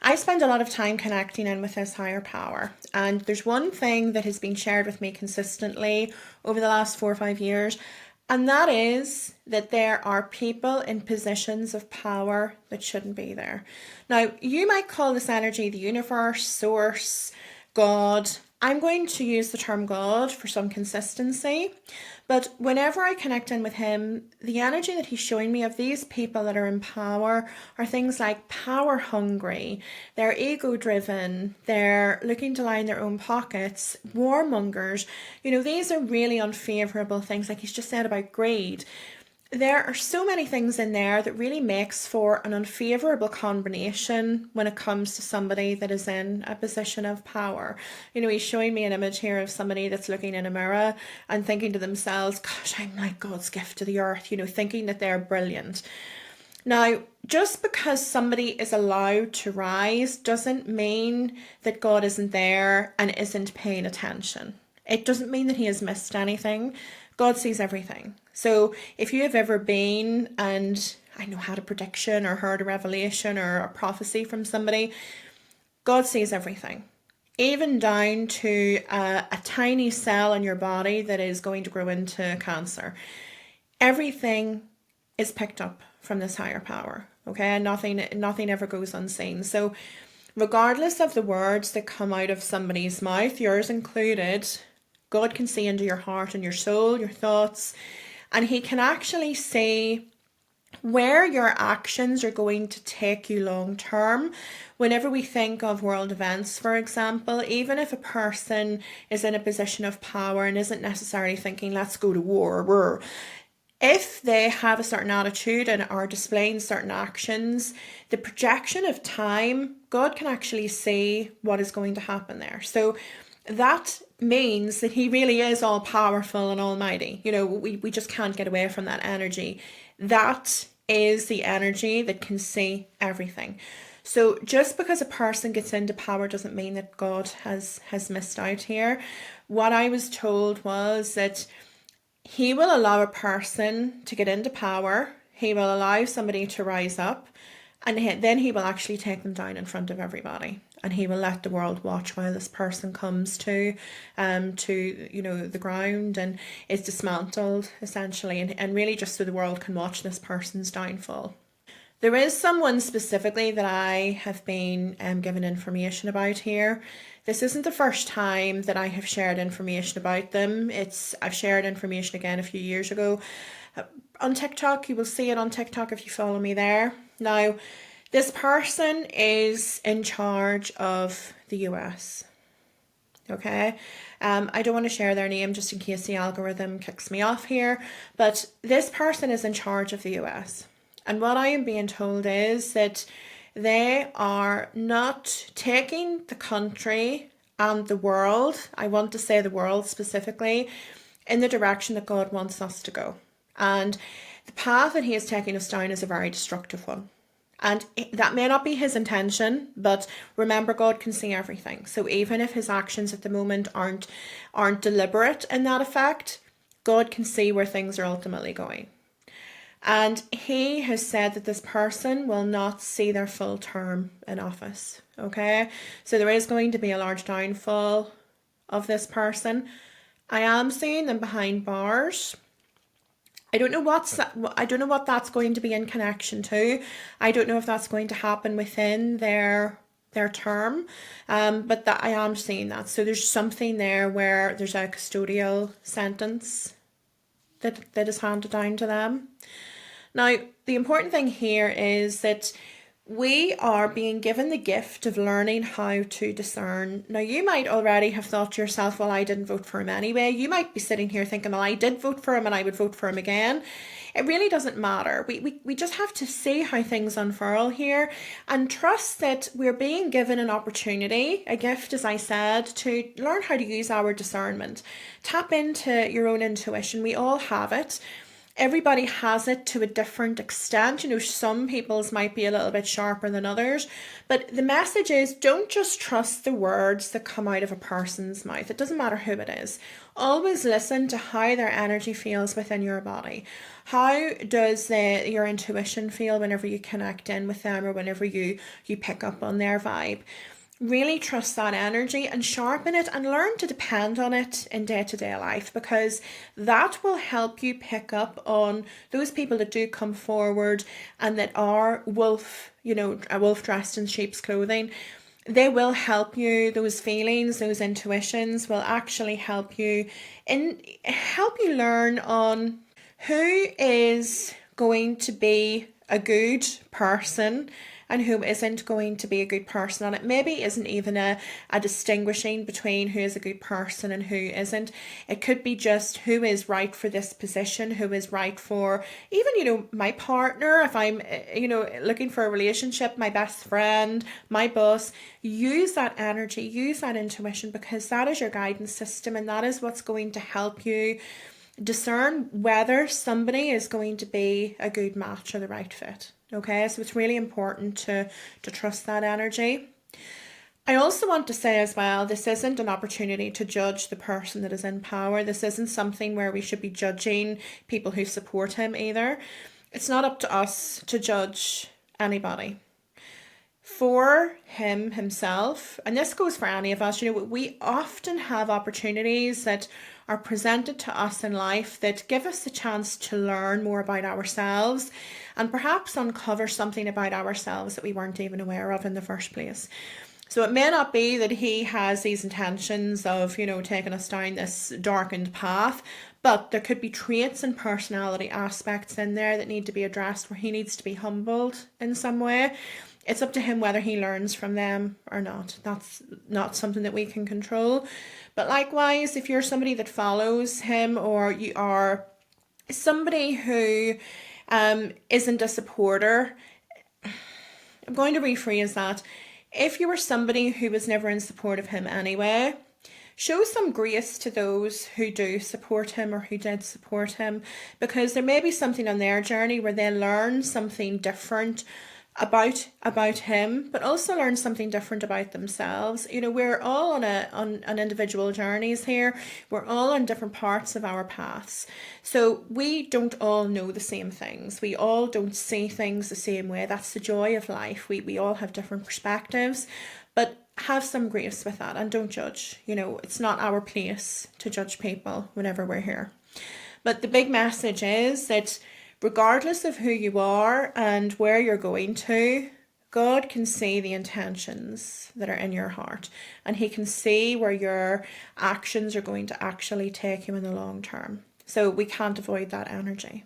I spend a lot of time connecting in with this higher power. And there's one thing that has been shared with me consistently over the last 4 or 5 years, and that is that there are people in positions of power that shouldn't be there. Now, you might call this energy the universe, source, God. I'm going to use the term God for some consistency, but whenever I connect in with him, the energy that he's showing me of these people that are in power are things like power hungry, they're ego driven, they're looking to line their own pockets, warmongers. These are really unfavorable things, like he's just said about greed. There are so many things in there that really makes for an unfavorable combination when it comes to somebody that is in a position of power. He's showing me an image here of somebody that's looking in a mirror and thinking to themselves, gosh, I'm like God's gift to the earth, thinking that they're brilliant. Now, just because somebody is allowed to rise doesn't mean that God isn't there and isn't paying attention. It doesn't mean that he has missed anything. God sees everything. So if you have ever been and had a prediction or heard a revelation or a prophecy from somebody, God sees everything. Even down to a tiny cell in your body that is going to grow into cancer. Everything is picked up from this higher power. Okay, and nothing ever goes unseen. So regardless of the words that come out of somebody's mouth, yours included, God can see into your heart and your soul, your thoughts, and he can actually see where your actions are going to take you long term. Whenever we think of world events, for example, even if a person is in a position of power and isn't necessarily thinking, let's go to war, if they have a certain attitude and are displaying certain actions, the projection of time, God can actually see what is going to happen there. So that means that he really is all powerful and almighty. We just can't get away from that energy. That is the energy that can see everything. So just because a person gets into power doesn't mean that God has missed out here. What I was told was that he will allow a person to get into power. He will allow somebody to rise up, and then he will actually take them down in front of everybody. And he will let the world watch while this person comes to the ground and is dismantled, essentially, and really just so the world can watch this person's downfall. There is someone specifically that I have been given information about here. This isn't the first time that I have shared information about them. I've shared information again a few years ago on TikTok. You will see it on TikTok if you follow me there. Now, this person is in charge of the US. Okay, I don't want to share their name just in case the algorithm kicks me off here, but this person is in charge of the US. And what I am being told is that they are not taking the country and the world, I want to say the world specifically, in the direction that God wants us to go. And the path that he is taking us down is a very destructive one. And that may not be his intention, but remember, God can see everything. So even if his actions at the moment aren't deliberate in that effect, God can see where things are ultimately going. And he has said that this person will not see their full term in office. Okay, so there is going to be a large downfall of this person. I am seeing them behind bars. I don't know what that's going to be in connection to. I don't know if that's going to happen within their term, but that I am seeing that. So there's something there where there's a custodial sentence that is handed down to them. Now, the important thing here is that we are being given the gift of learning how to discern. Now, you might already have thought to yourself, well, I didn't vote for him anyway. You might be sitting here thinking, well, I did vote for him and I would vote for him again. It really doesn't matter. We just have to see how things unfurl here and trust that we're being given an opportunity, a gift, as I said, to learn how to use our discernment. Tap into your own intuition. We all have it. Everybody has it to a different extent. You know, some people's might be a little bit sharper than others, but the message is don't just trust the words that come out of a person's mouth. It doesn't matter who it is. Always listen to how their energy feels within your body. How does your intuition feel whenever you connect in with them, or whenever you pick up on their vibe? Really trust that energy and sharpen it, and learn to depend on it in day-to-day life, because that will help you pick up on those people that do come forward and that are wolf, a wolf dressed in sheep's clothing. They will help you. Those feelings, those intuitions will actually help you learn on who is going to be a good person and who isn't going to be a good person. And it maybe isn't even a distinguishing between who is a good person and who isn't. It could be just who is right for this position, who is right for even, my partner. If I'm, looking for a relationship, my best friend, my boss, use that energy, use that intuition, because that is your guidance system, and that is what's going to help you discern whether somebody is going to be a good match or the right fit. Okay, so it's really important to trust that energy. I also want to say as well, this isn't an opportunity to judge the person that is in power. This isn't something where we should be judging people who support him either. It's not up to us to judge anybody. For him himself, and this goes for any of us, we often have opportunities that are presented to us in life that give us the chance to learn more about ourselves and perhaps uncover something about ourselves that we weren't even aware of in the first place. So it may not be that he has these intentions of, taking us down this darkened path, but there could be traits and personality aspects in there that need to be addressed, where he needs to be humbled in some way. It's up to him whether he learns from them or not. That's not something that we can control. But likewise, if you're somebody that follows him, or you are somebody who isn't a supporter, I'm going to rephrase that. If you were somebody who was never in support of him anyway, show some grace to those who do support him or who did support him, because there may be something on their journey where they learn something different about him, but also learn something different about themselves. We're all on individual journeys here. We're all on different parts of our paths. So we don't all know the same things. We all don't see things the same way. That's the joy of life. We all have different perspectives, but have some grace with that and don't judge. It's not our place to judge people whenever we're here. But the big message is that regardless of who you are and where you're going to, God can see the intentions that are in your heart, and he can see where your actions are going to actually take you in the long term. So we can't avoid that energy.